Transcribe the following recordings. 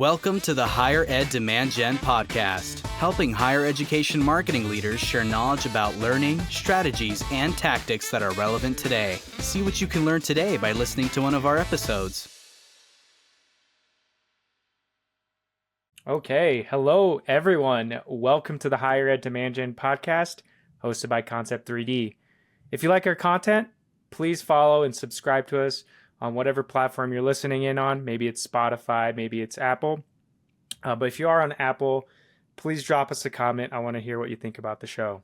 Welcome to the Higher Ed Demand Gen podcast, helping higher education marketing leaders share knowledge about learning, strategies, and tactics that are relevant today. See what you can learn today by listening to one of our episodes. Okay, hello everyone. Welcome to the Higher Ed Demand Gen podcast, hosted by Concept 3D. If you like our content, please follow and subscribe to us on whatever platform you're listening in on. Maybe it's Spotify, maybe it's Apple. But if you are on Apple, please drop us a comment. I want to hear what you think about the show.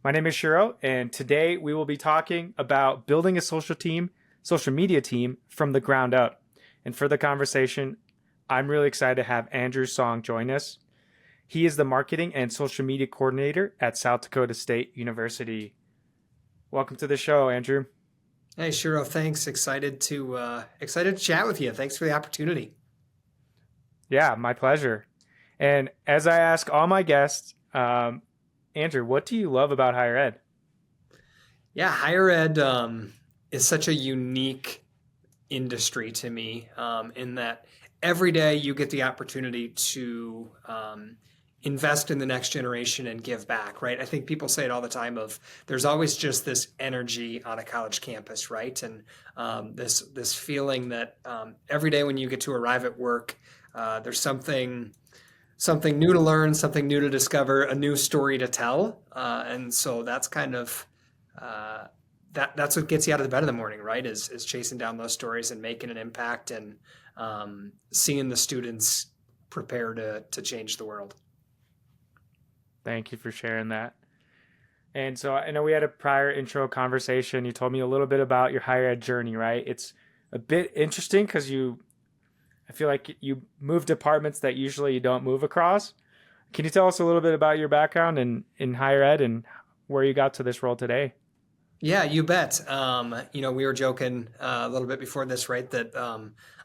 My name is Shiro, and today we will be talking about building a social media team from the ground up. And for the conversation, I'm really excited to have Andrew Sogn join us. He is the marketing and social media coordinator at South Dakota State University. Welcome to the show, Andrew. Hey, Shiro, thanks. Excited to chat with you. Thanks for the opportunity. Yeah, my pleasure. And as I ask all my guests, Andrew, what do you love about higher ed? Yeah, higher ed is such a unique industry to me in that every day you get the opportunity to invest in the next generation and give back, right? I think people say it all the time of there's always just this energy on a college campus, right? And this feeling that every day when you get to arrive at work, there's something new to learn, something new to discover, a new story to tell. And so that's kind of that's what gets you out of the bed in the morning, right? Is chasing down those stories and making an impact and seeing the students prepare to change the world. Thank you for sharing that. And so I know we had a prior intro conversation. You told me a little bit about your higher ed journey, right? It's a bit interesting because I feel like you move departments that usually you don't move across. Can you tell us a little bit about your background in higher ed and where you got to this role today? Yeah, you bet. We were joking a little bit before this, right? That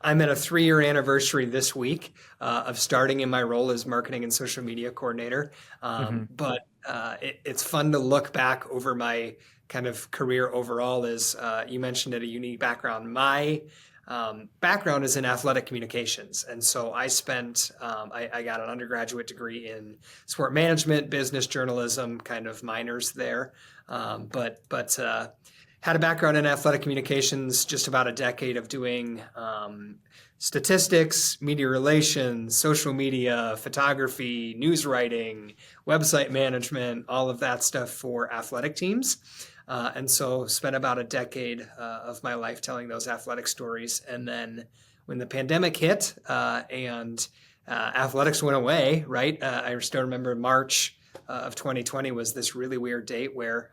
I'm at a 3-year anniversary this week of starting in my role as marketing and social media coordinator. But it's fun to look back over my kind of career overall. As you mentioned, it a unique background. My background is in athletic communications. And so I I got an undergraduate degree in sport management, business journalism, kind of minors there. But had a background in athletic communications, just about a decade of doing statistics, media relations, social media, photography, news writing, website management, all of that stuff for athletic teams. And so spent about a decade of my life telling those athletic stories. And then when the pandemic hit and athletics went away, right? I still remember March of 2020 was this really weird date where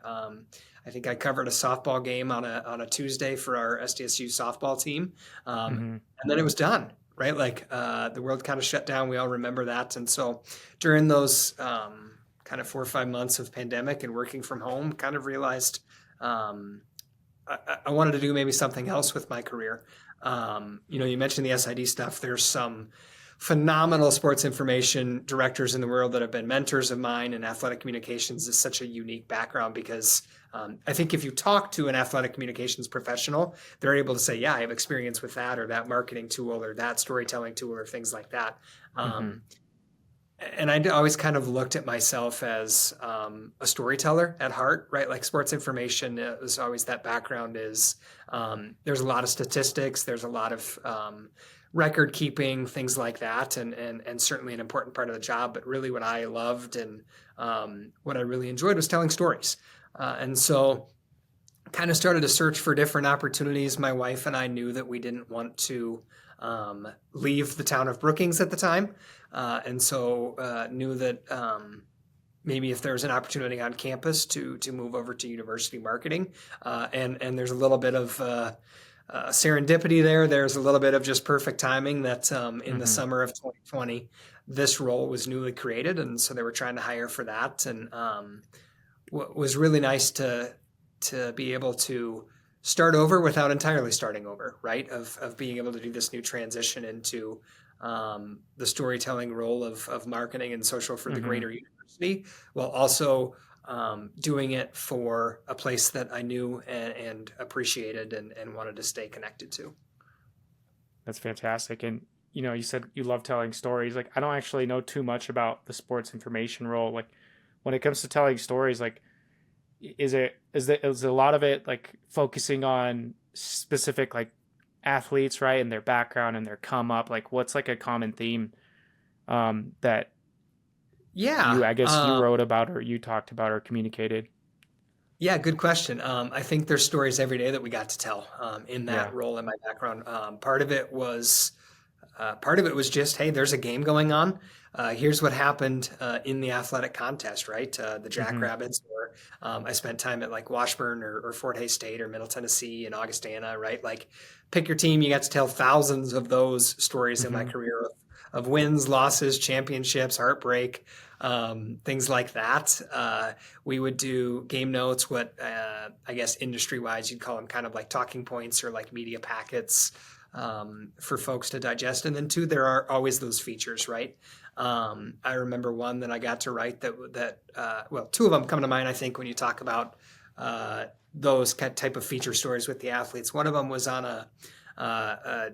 I think I covered a softball game on a Tuesday for our SDSU softball team. And then it was done, right? Like the world kind of shut down. We all remember that. And so during those kind of 4 or 5 months of pandemic and working from home, kind of realized I wanted to do maybe something else with my career. You mentioned the SID stuff. There's some phenomenal sports information directors in the world that have been mentors of mine, and athletic communications is such a unique background because I think if you talk to an athletic communications professional, they're able to say, yeah, I have experience with that or that marketing tool or that storytelling tool or things like that. And I always kind of looked at myself as a storyteller at heart, right? Like sports information is always that background is there's a lot of statistics, there's a lot of record keeping, things like that, and certainly an important part of the job. But really what I loved and what I really enjoyed was telling stories. And so kind of started to search for different opportunities. My wife and I knew that we didn't want to leave the town of Brookings at the time. And so knew that maybe if there was an opportunity on campus to move over to university marketing, and there's a little bit of serendipity there. There's a little bit of just perfect timing that in the summer of 2020, this role was newly created. And so they were trying to hire for that. And what was really nice to be able to start over without entirely starting over, right? Of being able to do this new transition into the storytelling role of marketing and social for the greater university, while also doing it for a place that I knew and appreciated and wanted to stay connected to. That's fantastic. And you said you love telling stories. Like, I don't actually know too much about the sports information role. Like, when it comes to telling stories, like, is a lot of it like focusing on specific like athletes, right, and their background and their come up? Like, what's like a common theme that Yeah. I guess you wrote about or you talked about or communicated? Yeah, good question. I think there's stories every day that we got to tell in Yeah. that role in my background. Part of it was just, hey, there's a game going on. Here's what happened in the athletic contest, right? The Mm-hmm. Jackrabbits, or I spent time at like Washburn or Fort Hays State or Middle Tennessee and Augustana, right? Like, pick your team. You got to tell thousands of those stories in my Mm-hmm. career of wins, losses, championships, heartbreak, things like that. We would do game notes, what I guess industry wise you'd call them kind of like talking points or like media packets for folks to digest. And then two, there are always those features, right? I remember one that I got to write well, two of them come to mind, I think, when you talk about those type of feature stories with the athletes. One of them was on a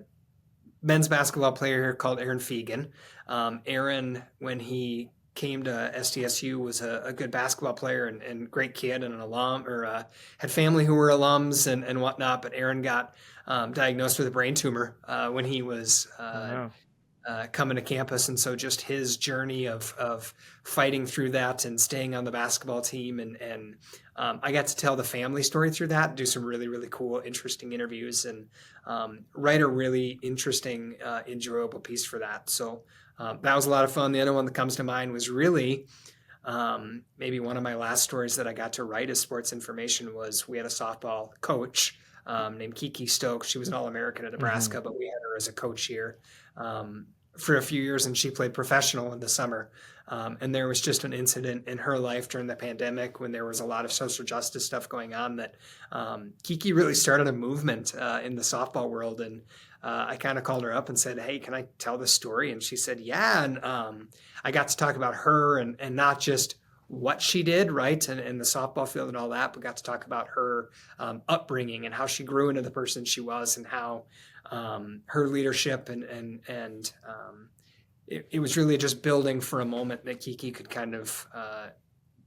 men's basketball player here called Aaron Fegan. Aaron, when he came to SDSU, was a good basketball player and great kid and an alum, or had family who were alums and whatnot. But Aaron got diagnosed with a brain tumor when he was Oh no. coming to campus. And so just his journey of fighting through that and staying on the basketball team. And I got to tell the family story through that, do some really, really cool, interesting interviews, and write a really interesting, enjoyable piece for that. So that was a lot of fun. The other one that comes to mind was really maybe one of my last stories that I got to write as sports information. Was we had a softball coach named Kiki Stokes. She was an All-American at Mm-hmm. Nebraska, but we had her as a coach here for a few years, and she played professional in the summer. And there was just an incident in her life during the pandemic when there was a lot of social justice stuff going on that Kiki really started a movement in the softball world. And I kind of called her up and said, hey, can I tell this story? And she said, yeah. And I got to talk about her and not just what she did, right, and the softball field and all that, but got to talk about her upbringing and how she grew into the person she was, and how her leadership and it was really just building for a moment that Kiki could kind of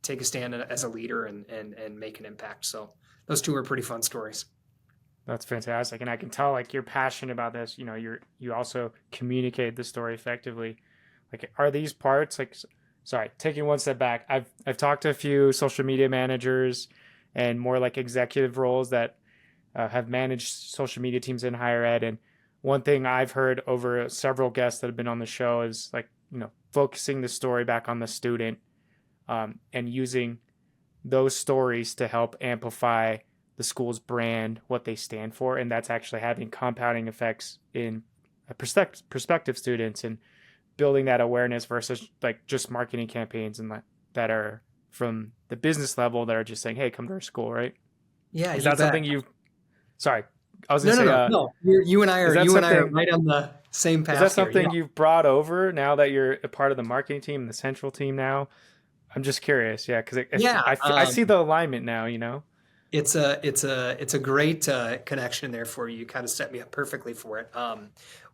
take a stand as a leader and make an impact. So those two were pretty fun stories. That's fantastic, and I can tell like you're passionate about this. You also communicate the story effectively. Like, are these parts like? Sorry, taking one step back. I've talked to a few social media managers and more like executive roles that have managed social media teams in higher ed, and one thing I've heard over several guests that have been on the show is like focusing the story back on the student, and using those stories to help amplify the school's brand, what they stand for, and that's actually having compounding effects in prospective students and building that awareness versus like just marketing campaigns and that are from the business level that are just saying, hey, come to our school, right? Yeah, Is you that bet. something you've, sorry, I was No, going to no, say, no, no. You and I is are that something, right on the same is that path here. Yeah. something you've brought over now that you're a part of the marketing team, the central team now? I'm just curious. Yeah. Cause Yeah. I see the alignment now, It's a great connection there for you. You kind of set me up perfectly for it.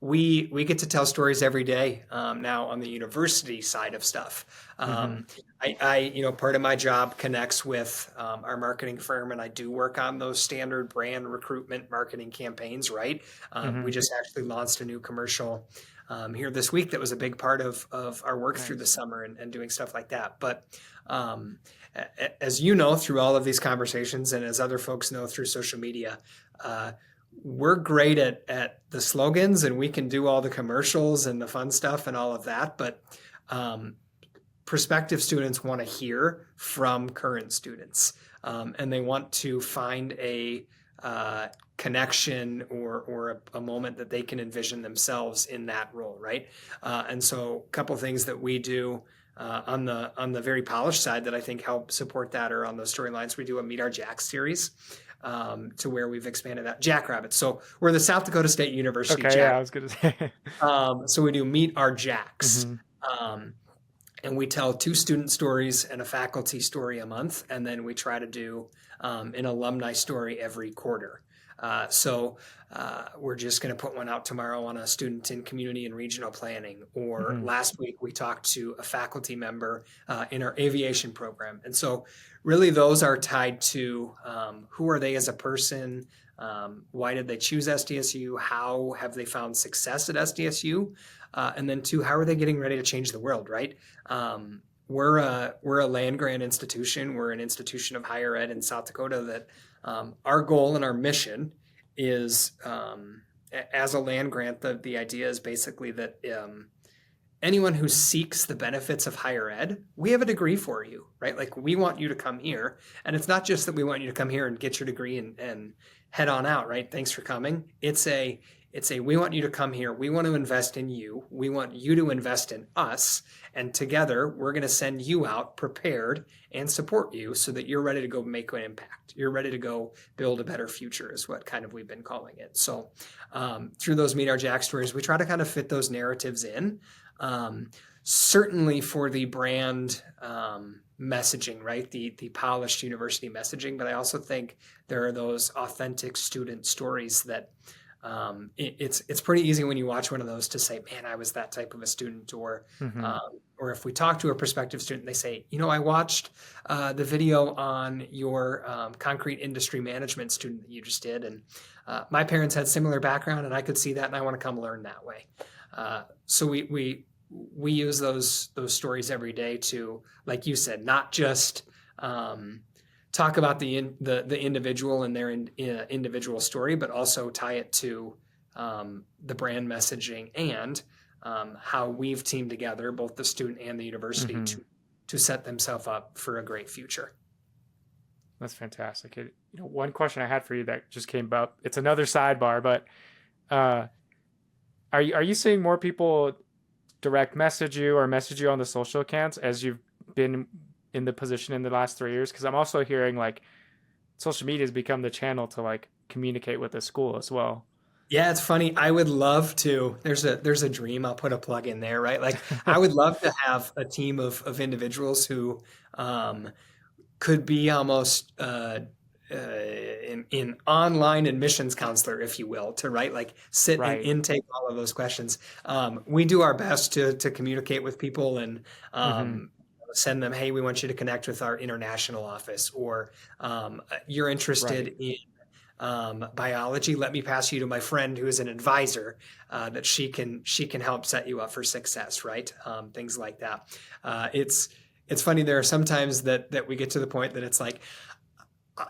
We get to tell stories every day now on the university side of stuff. Mm-hmm. Part of my job connects with our marketing firm, and I do work on those standard brand recruitment marketing campaigns. Right. Mm-hmm. We just actually launched a new commercial here this week that was a big part of our work through the Nice. summer and doing stuff like that. But as you know, through all of these conversations, and as other folks know through social media, we're great at the slogans, and we can do all the commercials and the fun stuff and all of that. But prospective students want to hear from current students, and they want to find a connection or a moment that they can envision themselves in that role, right? And so a couple things that we do on the very polished side that I think help support that are on those storylines. We do a Meet Our Jacks series to where we've expanded that. Jackrabbits. So we're the South Dakota State University Okay. Jack. Yeah. I was going to say, So we do Meet Our Jacks. mm-hmm. And we tell 2 student stories and a faculty story a month. And then we try to do an alumni story every quarter. We're just going to put one out tomorrow on a student in community and regional planning. Or Mm-hmm. last week we talked to a faculty member in our aviation program. And so really those are tied to who are they as a person? Why did they choose SDSU? How have they found success at SDSU? And then two, how are they getting ready to change the world, right? We're a land grant institution. We're an institution of higher ed in South Dakota that our goal and our mission is as a land grant, the idea is basically that anyone who seeks the benefits of higher ed, we have a degree for you, right? Like we want you to come here. And it's not just that we want you to come here and get your degree and head on out, right? Thanks for coming. It's a we want you to come here. We want to invest in you. We want you to invest in us. And together we're going to send you out prepared and support you so that you're ready to go make an impact. You're ready to go build a better future is what kind of we've been calling it. So through those Meet Our Jack stories, we try to kind of fit those narratives in. Certainly for the brand messaging, right? The polished university messaging, but I also think there are those authentic student stories that it's pretty easy when you watch one of those to say, man, I was that type of a student, or if we talk to a prospective student, they say, I watched the video on your concrete industry management student that you just did, and my parents had similar background, and I could see that, and I want to come learn that way. So we use those stories every day to, like you said, not just talk about the individual and their individual story, but also tie it to the brand messaging and how we've teamed together, both the student and the university, to set themselves up for a great future. That's fantastic. One question I had for you that just came up. It's another sidebar, but are you seeing more people direct message you or message you on the social accounts as you've been in the position in the last 3 years? Because I'm also hearing like social media has become the channel to like communicate with the school as well. Yeah, it's funny. I would love to. There's a dream. I'll put a plug in there, right? Like I would love to have a team of individuals who could be almost in online admissions counselor, if you will, to sit and intake all of those questions. We do our best to communicate with people and send them, hey, we want you to connect with our international office, or you're interested in biology. Let me pass you to my friend who is an advisor that she can help set you up for success, right? Things like that. It's funny. There are sometimes that we get to the point that it's like,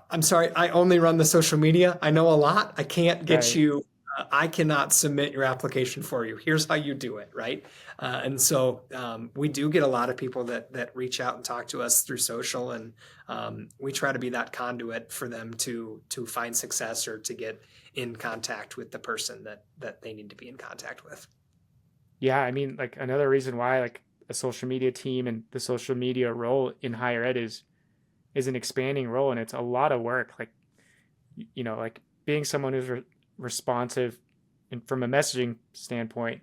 I'm sorry, I only run the social media. I know a lot. I can't get you. I cannot submit your application for you. Here's how you do it, right? And so we do get a lot of people that reach out and talk to us through social, and we try to be that conduit for them to find success or to get in contact with the person that they need to be in contact with. Yeah, I mean, like another reason why like a social media team and the social media role in higher ed is an expanding role, and it's a lot of work. Like, like being someone who's responsive and from a messaging standpoint,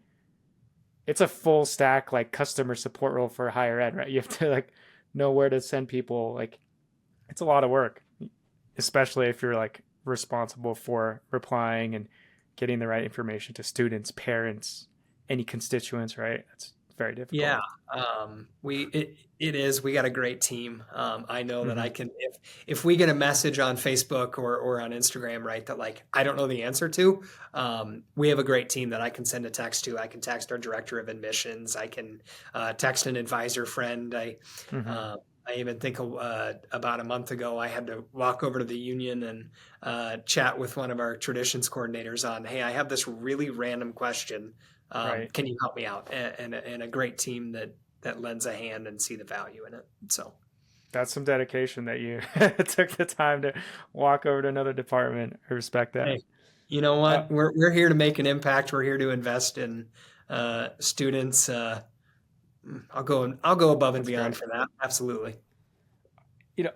it's a full stack like customer support role for higher ed, right? You have to like know where to send people. Like it's a lot of work, especially if you're like responsible for replying and getting the right information to students, parents, any constituents, right? It's very difficult. Yeah, it is. We got a great team. I know that I can, if we get a message on Facebook or on Instagram, right, that like I don't know the answer to, we have a great team that I can send a text to. I can text our director of admissions. I can text an advisor friend. I even think about a month ago, I had to walk over to the union and chat with one of our traditions coordinators on, hey, I have this really random question. Can you help me out? And a great team that lends a hand and see the value in it. So that's some dedication that you took the time to walk over to another department. I respect that. Hey, you know what? We're here to make an impact. We're here to invest in students. I'll go above and beyond for that. Absolutely.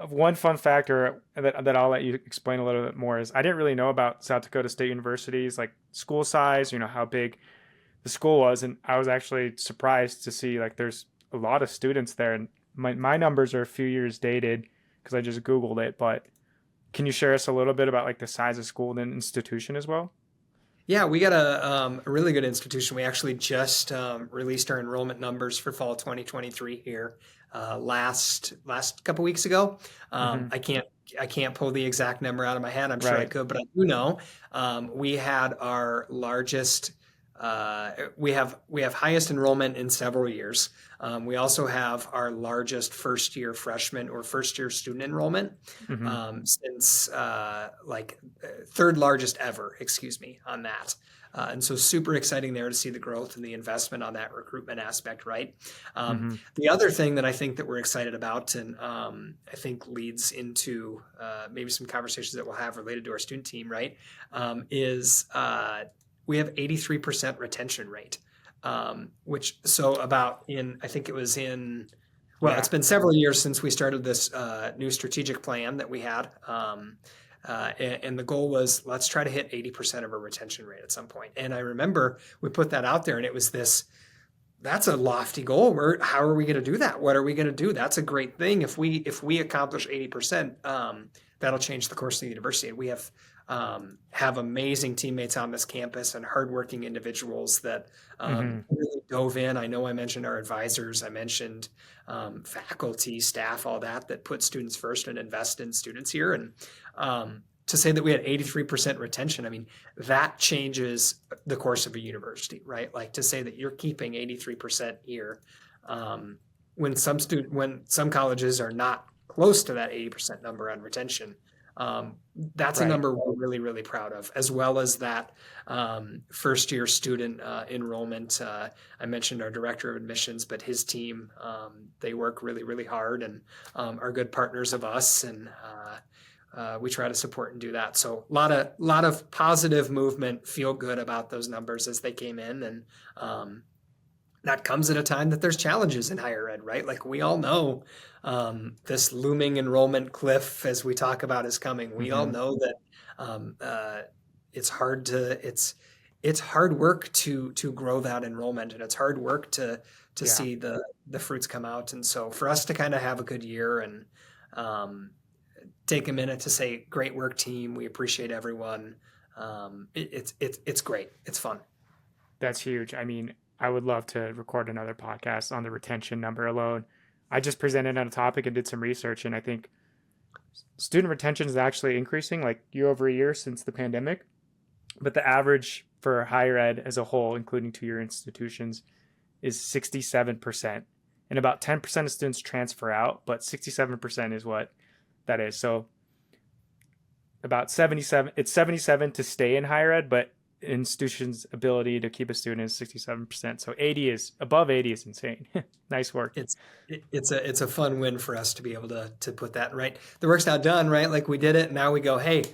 One fun factor that I'll let you explain a little bit more is I didn't really know about South Dakota State University's like school size, how big the school was. And I was actually surprised to see like there's a lot of students there, and my numbers are a few years dated because I just Googled it, but Can you share us a little bit about like the size of school and institution as well? Yeah, we got a really good institution. We actually just released our enrollment numbers for fall 2023 here last couple weeks ago. Hmm. I can't pull the exact number out of my head. I'm sure I Right. could, but I do know we had our largest. We have highest enrollment in several years. We also have our largest first year freshman or first year student enrollment Hmm. since third largest ever, excuse me, on that. And so super exciting there to see the growth and the investment on that recruitment aspect, right? Hmm. The other thing that I think that we're excited about and I think leads into maybe some conversations that we'll have related to our student team, right, is we have 83% retention rate, which so about in, I think it was in, well, it's Yeah. been several years since we started this new strategic plan that we had. And the goal was let's try to hit 80% of our retention rate at some point. And I remember we put that out there and it was that's a lofty goal. How are we going to do that? What are we going to do? That's a great thing. If we accomplish 80%, that'll change the course of the university. And we have amazing teammates on this campus and hardworking individuals that Hmm. really dove in. I know I mentioned our advisors. I mentioned faculty, staff, all that put students first and invest in students here. And to say that we had 83% retention, I mean, that changes the course of a university, right? Like to say that you're keeping 83% here, when some colleges are not close to that 80% number on retention, that's a Right. number we're really, really proud of, as well as that first year student enrollment. I mentioned our director of admissions, but his team, they work really, really hard and are good partners of us. And we try to support and do that. So a lot of positive movement, feel good about those numbers as they came in. And that comes at a time that there's challenges in higher ed, right? Like we all know this looming enrollment cliff, as we talk about, is coming. We all Hmm. know that it's it's hard work to grow that enrollment, and it's hard work to Yeah. see the fruits come out. And so for us to kind of have a good year and um, take a minute to say, "Great work, team. We appreciate everyone." It's great. It's fun. That's huge. I mean, I would love to record another podcast on the retention number alone. I just presented on a topic and did some research, and I think student retention is actually increasing like year over year since the pandemic. But the average for higher ed as a whole, including 2 year institutions, is 67%. And about 10% of students transfer out, but 67% is what that is. So about 77, it's 77 to stay in higher ed, but institution's ability to keep a student is 67%. So 80 is above 80 is insane. Nice work. It's it's a fun win for us to be able to put that right. The work's not done, right? Like we did it. Now we go, hey,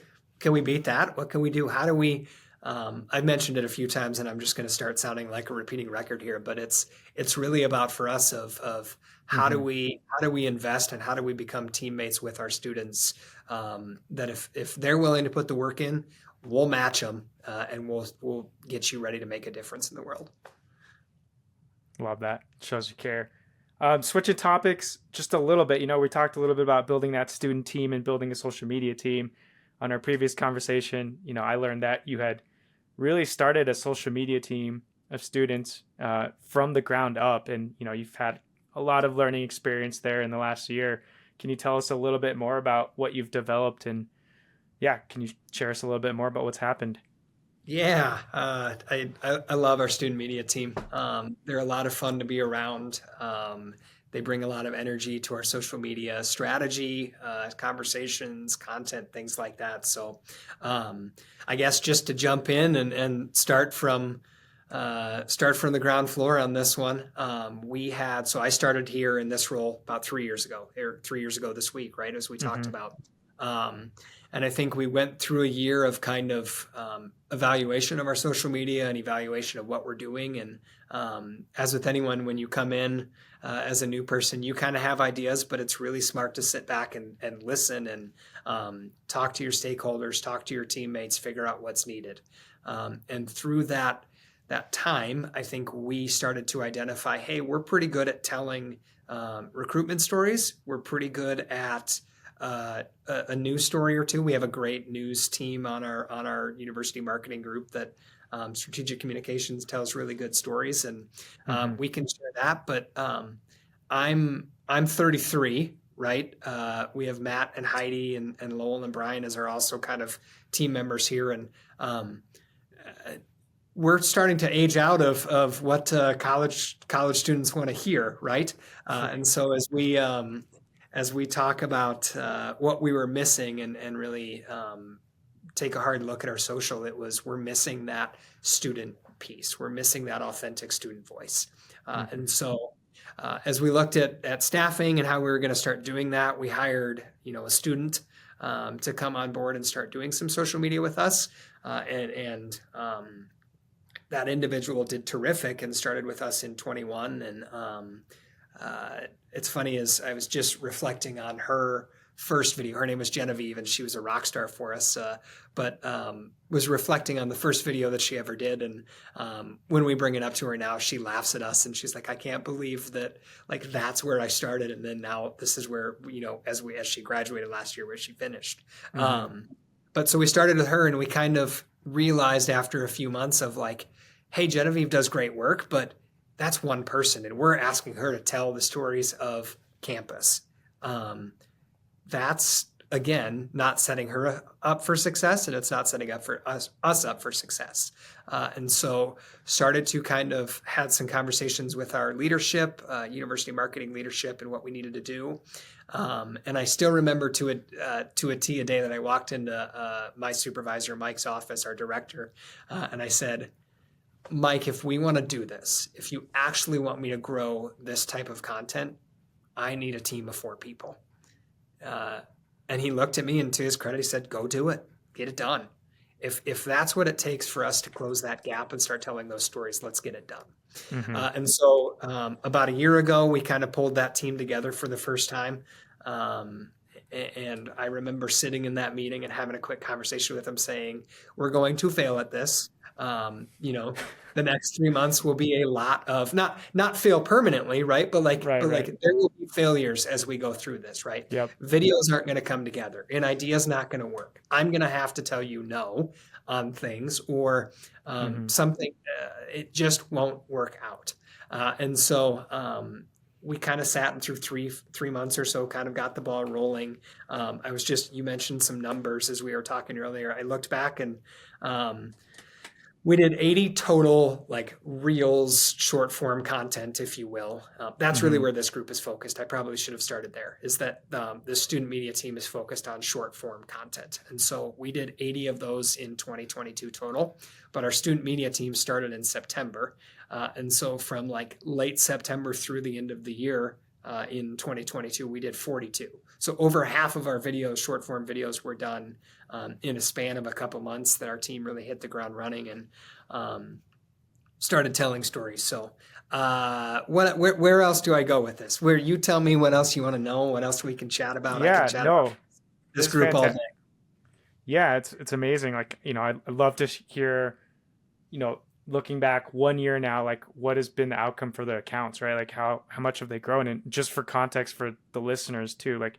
can we beat that? What can we do? How do we? I've mentioned it a few times, and I'm just going to start sounding like a repeating record here. But it's really about for us of Hmm. how do we invest and how do we become teammates with our students? That if they're willing to put the work in, we'll match them, and we'll get you ready to make a difference in the world. Love that. Shows you care. Switching topics just a little bit. We talked a little bit about building that student team and building a social media team. On our previous conversation, I learned that you had really started a social media team of students from the ground up, and you've had a lot of learning experience there in the last year. Can you tell us a little bit more about what you've developed, and yeah, can you share us a little bit more about what's happened? Yeah, I love our student media team. They're a lot of fun to be around. They bring a lot of energy to our social media strategy, conversations, content, things like that. So, I guess just to jump in and start from the ground floor on this one. So I started here in this role about 3 years ago, or 3 years ago this week, right? As we talked Mm-hmm. about. And I think we went through a year of kind of evaluation of our social media and evaluation of what we're doing. And as with anyone, when you come in as a new person, you kind of have ideas, but it's really smart to sit back and listen and talk to your stakeholders, talk to your teammates, figure out what's needed. And through that time, I think we started to identify, hey, we're pretty good at telling recruitment stories. We're pretty good at a news story or two. We have a great news team on our university marketing group that strategic communications tells really good stories, and we can share that. But I'm 33, right? We have Matt and Heidi and Lowell and Brian as are also kind of team members here, and we're starting to age out of what college students want to hear, right? And so as we talk about what we were missing and really take a hard look at our social, we're missing that student piece. We're missing that authentic student voice. And so as we looked at staffing and how we were going to start doing that, we hired a student to come on board and start doing some social media with us. And that individual did terrific and started with us in 21. And it's funny, as I was just reflecting on her first video. Her name was Genevieve, and she was a rock star for us, but was reflecting on the first video that she ever did. And when we bring it up to her now, she laughs at us and she's like, I can't believe that, like, that's where I started. And then now this is where, as she graduated last year, where she finished. But so we started with her, and we kind of realized after a few months of like, hey, Genevieve does great work, but that's one person, and we're asking her to tell the stories of campus. That's, again, not setting her up for success, and it's not setting up for us up for success. And so started to kind of had some conversations with our leadership, university marketing leadership, and what we needed to do. And I still remember to a T a day that I walked into my supervisor, Mike's office, our director, and I said, Mike, if we want to do this, if you actually want me to grow this type of content, I need a team of 4 people. And he looked at me, and to his credit, he said, go do it, get it done. If that's what it takes for us to close that gap and start telling those stories, let's get it done. And so about a year ago, we kind of pulled that team together for the first time. And I remember sitting in that meeting and having a quick conversation with him saying, we're going to fail at this. The next 3 months will be a lot of not fail permanently, right? But like there will be failures as we go through this, right? Yep. Videos aren't going to come together. An idea is not going to work. I'm going to have to tell you no on things, or something. It just won't work out. And so we kind of sat and through three months or so, kind of got the ball rolling. You mentioned some numbers as we were talking earlier. I looked back, and we did 80 total, like, reels, short form content, if you will. That's really where this group is focused. I probably should have started there, is that the student media team is focused on short form content. And so we did 80 of those in 2022 total, but our student media team started in September. And so from like late September through the end of the year in 2022, we did 42. So over half of our videos, short form videos, were done in a span of a couple months, that our team really hit the ground running and started telling stories. So where else do I go with this? Where you tell me what else you want to know, what else we can chat about. Yeah, I can chat about this group all day. Yeah, it's amazing. Like, I'd love to hear, looking back 1 year now, like, what has been the outcome for the accounts, right? Like, how much have they grown? And just for context for the listeners too, like,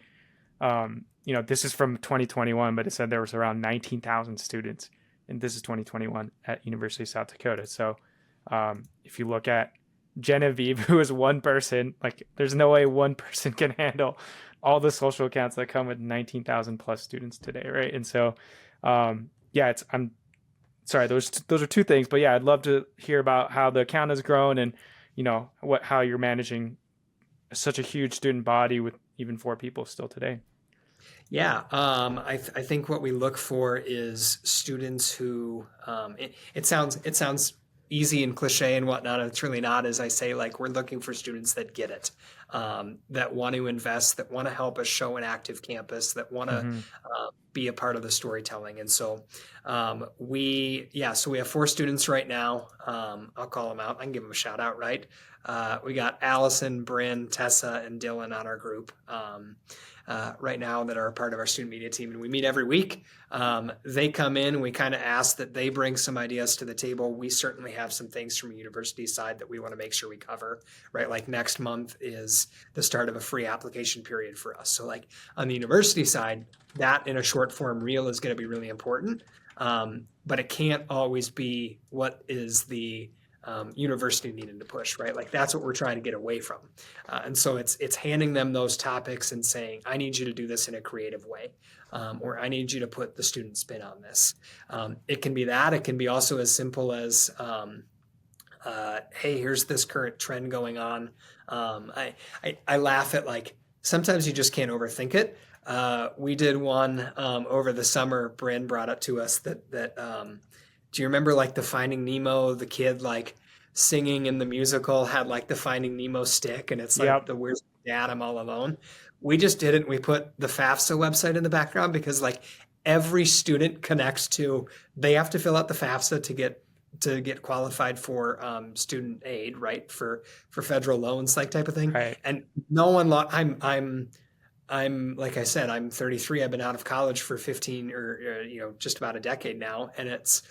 this is from 2021, but it said there was around 19,000 students, and this is 2021 at University of South Dakota. So if you look at Genevieve, who is one person, like, there's no way one person can handle all the social accounts that come with 19,000 plus students today, right? And so, I'm sorry, those are two things, but yeah, I'd love to hear about how the account has grown, and how you're managing such a huge student body with even 4 people still today. Yeah, I think what we look for is students who it sounds easy and cliche and whatnot. And it's really not. As I say, like, we're looking for students that get it, that want to invest, that want to help us show an active campus, that want to be a part of the storytelling. And so we have 4 students right now. I'll call them out. I can give them a shout out, right? We got Allison, Bryn, Tessa, and Dylan on our group right now that are a part of our student media team. And we meet every week. They come in, we kind of ask that they bring some ideas to the table. We certainly have some things from a university side that we want to make sure we cover, right? Like next month is the start of a free application period for us. So like on the university side, that in a short form reel is going to be really important. But it can't always be what is the university needed to push, right? Like that's what we're trying to get away from. And so it's handing them those topics and saying, I need you to do this in a creative way. Or I need you to put the student spin on this. It can be that. It can be also as simple as, hey, here's this current trend going on. I laugh at like, sometimes you just can't overthink it. We did one over the summer. Bryn brought up to us that do you remember like the Finding Nemo, the kid like singing in the musical had like the Finding Nemo stick and it's like the where's dad, I'm all alone. We just didn't. We put the FAFSA website in the background because like every student connects to, they have to fill out the FAFSA to get qualified for student aid, right? For federal loans, like type of thing. Right. And no one, I'm like I said, I'm 33. I've been out of college for 15 or just about a decade now, and it's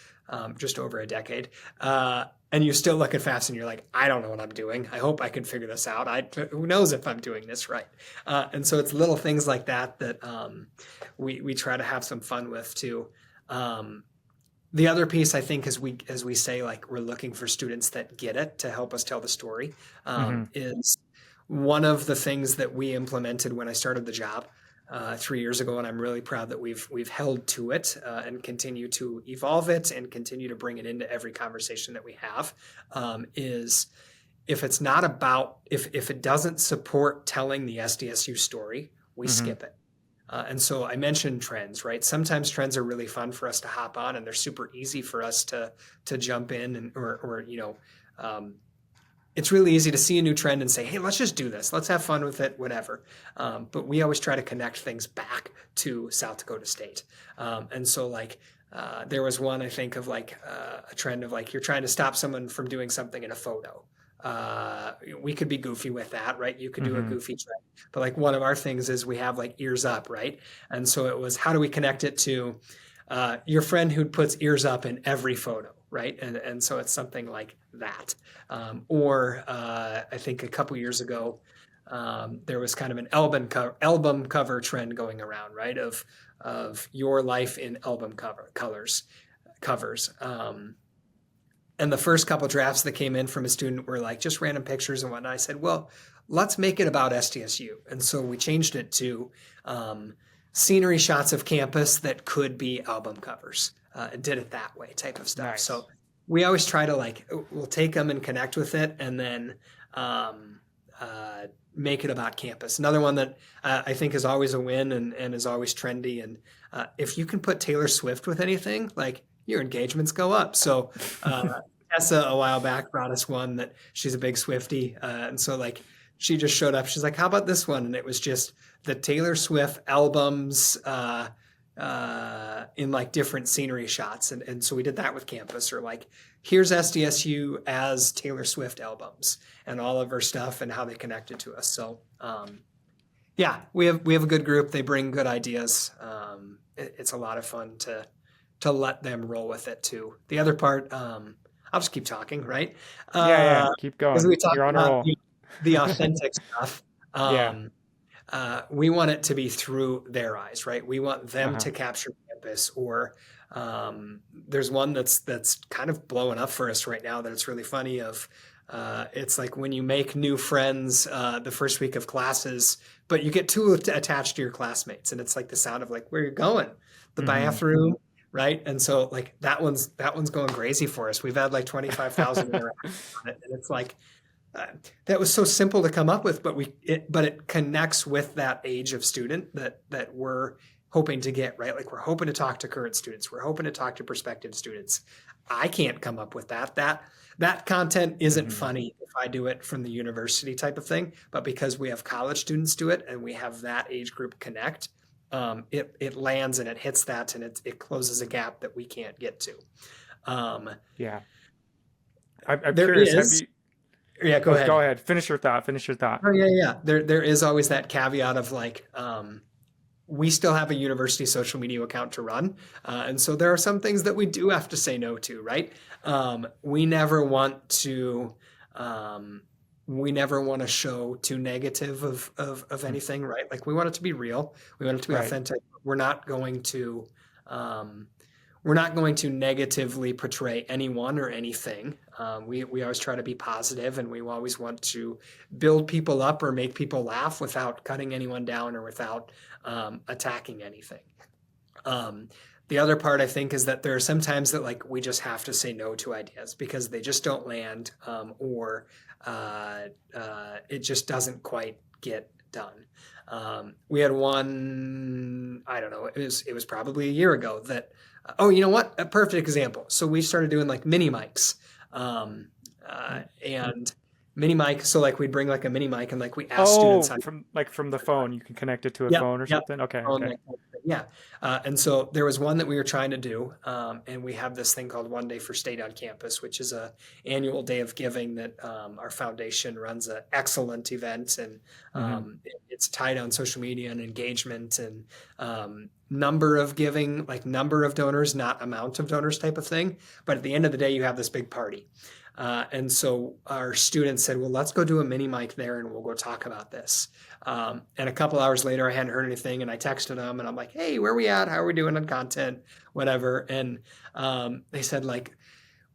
just over a decade. And you still look at FAFSA and you're like, I don't know what I'm doing. I hope I can figure this out. Who knows if I'm doing this right? And so it's little things like that we try to have some fun with too. The other piece I think as we say, like we're looking for students that get it to help us tell the story, is one of the things that we implemented when I started the job 3 years ago, and I'm really proud that we've held to it and continue to evolve it and continue to bring it into every conversation that we have, is if it's not about, if it doesn't support telling the SDSU story, we skip it. And so I mentioned trends, right? Sometimes trends are really fun for us to hop on and they're super easy for us to jump in and, it's really easy to see a new trend and say, hey, let's just do this. Let's have fun with it, whatever. But we always try to connect things back to South Dakota State. And so like there was one, I think, of like a trend of like you're trying to stop someone from doing something in a photo. We could be goofy with that, right? You could do a goofy trend. But like one of our things is we have like ears up, right? And so it was, how do we connect it to your friend who puts ears up in every photo? Right. And so it's something like that. Or I think a couple years ago, there was kind of an album cover trend going around, right? Of your life in album covers. And the first couple drafts that came in from a student were like just random pictures and whatnot. I said, well, let's make it about SDSU. And so we changed it to scenery shots of campus that could be album covers. And did it that way type of stuff. Nice. So we always try to like, we'll take them and connect with it and then make it about campus. Another one that I think is always a win and is always trendy. And if you can put Taylor Swift with anything, like your engagements go up. So Tessa a while back brought us one that she's a big Swiftie. And so like she just showed up. She's like, how about this one? And it was just the Taylor Swift albums in like different scenery shots. And so we did that with campus, or like, here's SDSU as Taylor Swift albums and all of her stuff and how they connected to us. So we have a good group. They bring good ideas. It's a lot of fun to let them roll with it too. The other part, I'll just keep talking, right? Keep going. As we talk You're on a about roll. the authentic stuff. We want it to be through their eyes, right? We want them to capture campus, or there's one that's kind of blowing up for us right now that it's really funny of, it's like when you make new friends the first week of classes, but you get too attached to your classmates, and it's like the sound of like, where you're going, the bathroom, right? And so like that one's going crazy for us. We've had like 25,000 interactions on it, and it's like, that was so simple to come up with, but it connects with that age of student that we're hoping to get, right? Like we're hoping to talk to current students. We're hoping to talk to prospective students. I can't come up with that. That content isn't funny if I do it from the university type of thing, but because we have college students do it and we have that age group connect, it lands and it hits that, and it closes a gap that we can't get to. Yeah. I'm There curious. Have is, you? yeah, go Oh, go ahead. ahead. Finish your thought. Finish your thought. Oh yeah. There is always that caveat of like, we still have a university social media account to run. And so there are some things that we do have to say no to, right? We never want to, we never want to show too negative of Mm. anything, right? Like we want it to be real. We want it to be Right. authentic. Um, we're not going to negatively portray anyone or anything. We always try to be positive, and we always want to build people up or make people laugh without cutting anyone down or without attacking anything. Um, the other part I think is that there are some times that like we just have to say no to ideas because they just don't land, or it just doesn't quite get done. We had one, I don't know, it was probably a year ago that, oh, you know what? A perfect example. So we started doing like mini mics, and mini mic. So like we'd bring like a mini mic and like we ask students Oh, how. from the phone. You can connect it to a Yep, phone or yep. something. Okay. On Okay. that kind of thing. Yeah. And so there was one that we were trying to do, and we have this thing called One Day for State on Campus, which is a annual day of giving that our foundation runs an excellent event, and Hmm. it's tied on social media and engagement and number of giving, like number of donors, not amount of donors type of thing. But at the end of the day, you have this big party. And so our students said, well, let's go do a mini mic there and we'll go talk about this. And a couple hours later, I hadn't heard anything, and I texted them and I'm like, hey, where are we at? How are we doing on content? Whatever. And they said, like,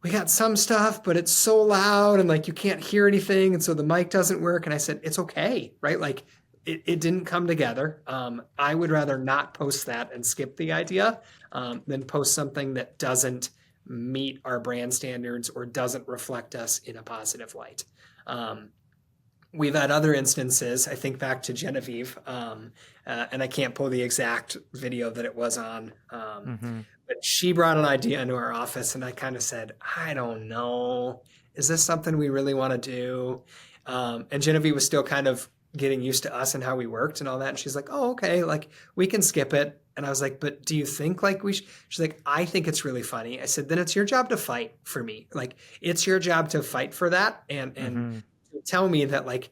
we got some stuff, but it's so loud and like you can't hear anything. And so the mic doesn't work. And I said, it's okay, right? Like it didn't come together. I would rather not post that and skip the idea than post something that doesn't meet our brand standards or doesn't reflect us in a positive light. We've had other instances. I think back to Genevieve, and I can't pull the exact video that it was on, Hmm. but she brought an idea into our office, and I kind of said, I don't know. Is this something we really want to do? And Genevieve was still kind of getting used to us and how we worked and all that. And she's like, oh, okay, like we can skip it. And I was like, but do you think like we she's like, I think it's really funny. I said, then it's your job to fight for me. Like it's your job to fight for that. And Hmm. tell me that like,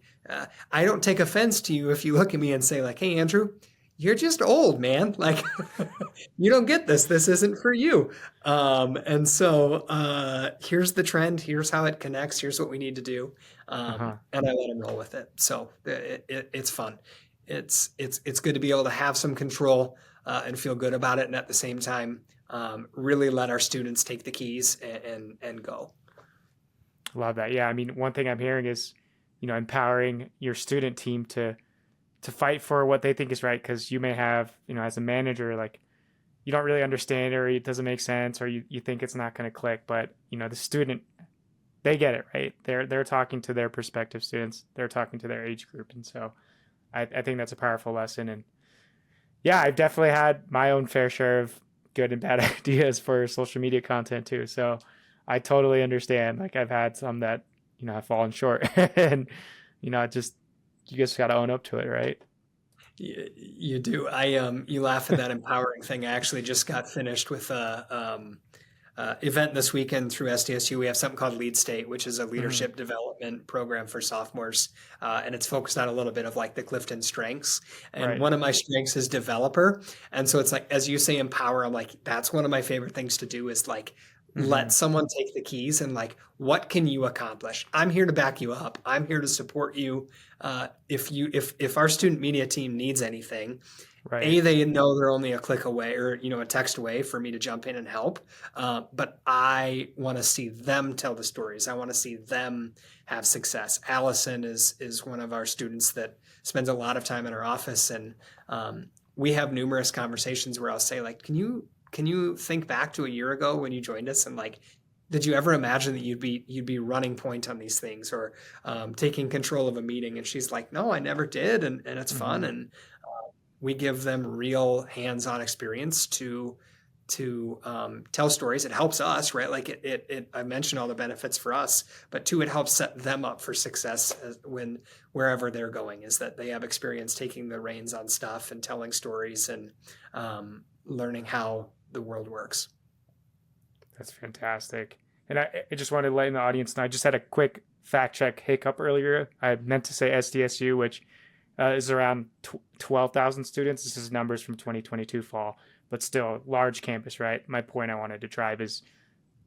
I don't take offense to you if you look at me and say like, hey, Andrew, you're just old, man. Like you don't get this. This isn't for you. And so here's the trend. Here's how it connects. Here's what we need to do. Uh-huh. And I let him roll with it. So it's fun. It's good to be able to have some control and feel good about it, and at the same time, really let our students take the keys and go. Love that. Yeah. I mean, one thing I'm hearing is, empowering your student team to fight for what they think is right. Cause you may have, as a manager, like you don't really understand or it doesn't make sense or you think it's not going to click, but the student, they get it, right? They're talking to their prospective students. They're talking to their age group. And so I think that's a powerful lesson. And yeah, I've definitely had my own fair share of good and bad ideas for social media content too. So I totally understand. Like I've had some that, have fallen short and, just, you just got to own up to it. Right. You do. You laugh at that empowering thing. I actually just got finished with a event this weekend through SDSU. We have something called Lead State, which is a Hmm. leadership development program for sophomores, and it's focused on a little bit of like the Clifton strengths. And Right. one of my strengths is developer, and so it's like as you say, empower. I'm like that's one of my favorite things to do is like let Hmm. someone take the keys and like what can you accomplish. I'm here to back you up. I'm here to support you. If our student media team needs anything, Right. they know they're only a click away or a text away for me to jump in and help. But I want to see them tell the stories. I want to see them have success. Allison is one of our students that spends a lot of time in our office, and we have numerous conversations where I'll say like, can you think back to a year ago when you joined us and like, did you ever imagine that you'd be running point on these things or taking control of a meeting? And she's like, no, I never did, and it's fun. Hmm. And we give them real hands-on experience to to tell stories. It helps us, right? Like I mentioned all the benefits for us, but two, it helps set them up for success wherever they're going, is that they have experience taking the reins on stuff and telling stories and learning how the world works. That's fantastic. And I just wanted to let the audience know, I just had a quick fact check hiccup earlier. I meant to say SDSU, which is around 12,000 students. This is numbers from 2022 fall, but still large campus, right? My point I wanted to drive is,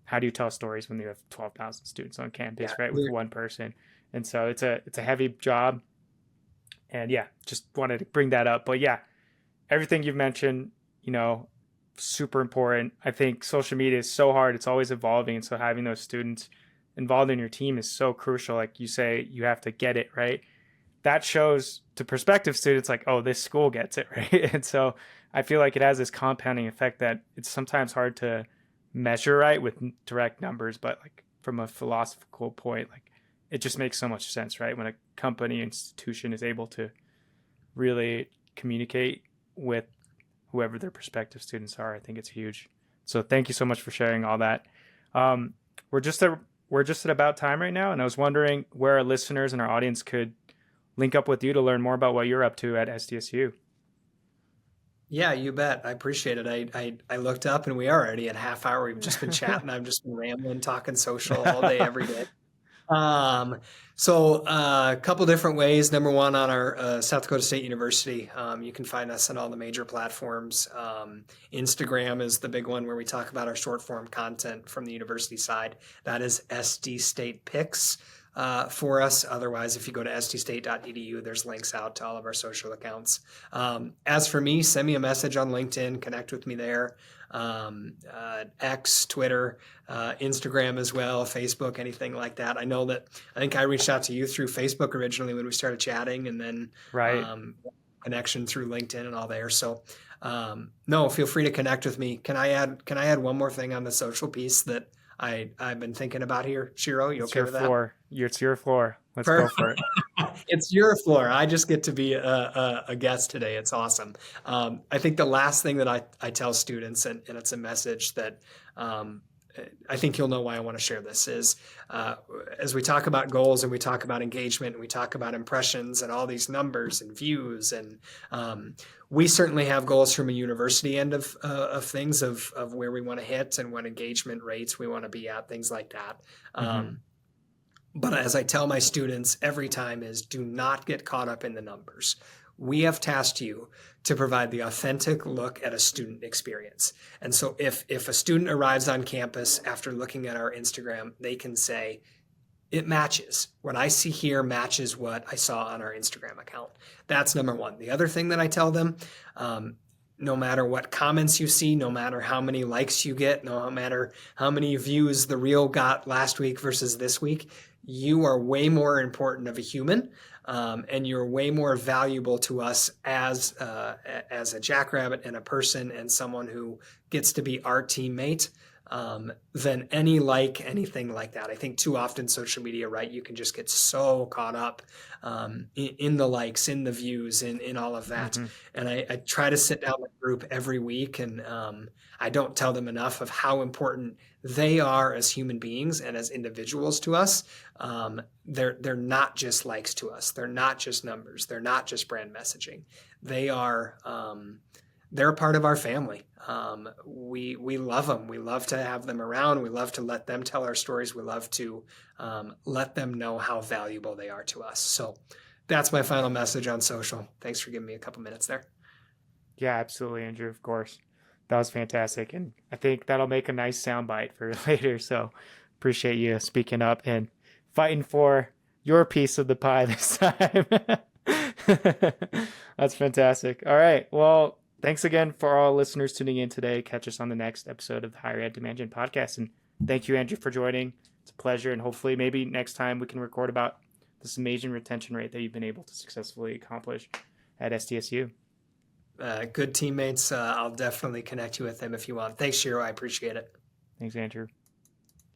how do you tell stories when you have 12,000 students on campus, right? With one person. And so it's a heavy job. And yeah, just wanted to bring that up. But yeah, everything you've mentioned, super important. I think social media is so hard. It's always evolving. And so having those students involved in your team is so crucial. Like you say, you have to get it, right? That shows to prospective students like, oh, this school gets it, right? And so I feel like it has this compounding effect that it's sometimes hard to measure, right, with direct numbers, but like from a philosophical point, like it just makes so much sense, right? When a company, institution is able to really communicate with whoever their prospective students are, I think it's huge. So thank you so much for sharing all that. We're just at about time right now, and I was wondering where our listeners and our audience could link up with you to learn more about what you're up to at SDSU. Yeah, you bet. I appreciate it. I looked up and we are already at half hour. We've just been chatting. I've just been rambling, talking social all day, every day. So a couple different ways. Number one, on our South Dakota State University, you can find us on all the major platforms. Instagram is the big one where we talk about our short form content from the university side. That is SD State Pics for us. Otherwise, if you go to sdstate.edu, there's links out to all of our social accounts. As for me, send me a message on LinkedIn, connect with me there. X, Twitter, Instagram as well, Facebook, anything like that. I think I reached out to you through Facebook originally when we started chatting, and then connection through LinkedIn and all there. So no, feel free to connect with me. Can I add one more thing on the social piece that I've been thinking about here? Shiro, you okay with that? It's your floor. Let's go for it. It's your floor. I just get to be a guest today. It's awesome. I think the last thing that I tell students, and it's a message that I think you'll know why I want to share this, is as we talk about goals and we talk about engagement and we talk about impressions and all these numbers and views, and we certainly have goals from a university end of things of where we want to hit and what engagement rates we want to be at, things like that. But as I tell my students every time, is do not get caught up in the numbers. We have tasked you to provide the authentic look at a student experience. And so if a student arrives on campus after looking at our Instagram, they can say, it matches. What I see here matches what I saw on our Instagram account. That's number one. The other thing that I tell them, no matter what comments you see, no matter how many likes you get, no matter how many views the reel got last week versus this week, you are way more important of a human, and you're way more valuable to us as a jackrabbit and a person and someone who gets to be our teammate than anything like that. I think too often social media, right, you can just get so caught up in the likes, in the views, in all of that. And I try to sit down with a group every week, and I don't tell them enough of how important they are as human beings and as individuals to us. They're not just likes to us. They're not just numbers. They're not just brand messaging. They are they're a part of our family. We love them. We love to have them around. We love to let them tell our stories. We love to let them know how valuable they are to us. So that's my final message on social. Thanks for giving me a couple minutes there. Yeah, absolutely, Andrew. Of course. That was fantastic. And I think that'll make a nice soundbite for later. So appreciate you speaking up and fighting for your piece of the pie this time. That's fantastic. All right. Well, thanks again for all listeners tuning in today. Catch us on the next episode of the Higher Ed Demand Gen podcast. And thank you, Andrew, for joining. It's a pleasure. And hopefully maybe next time we can record about this amazing retention rate that you've been able to successfully accomplish at SDSU. Good teammates. I'll definitely connect you with them if you want. Thanks, Shiro. I appreciate it. Thanks, Andrew.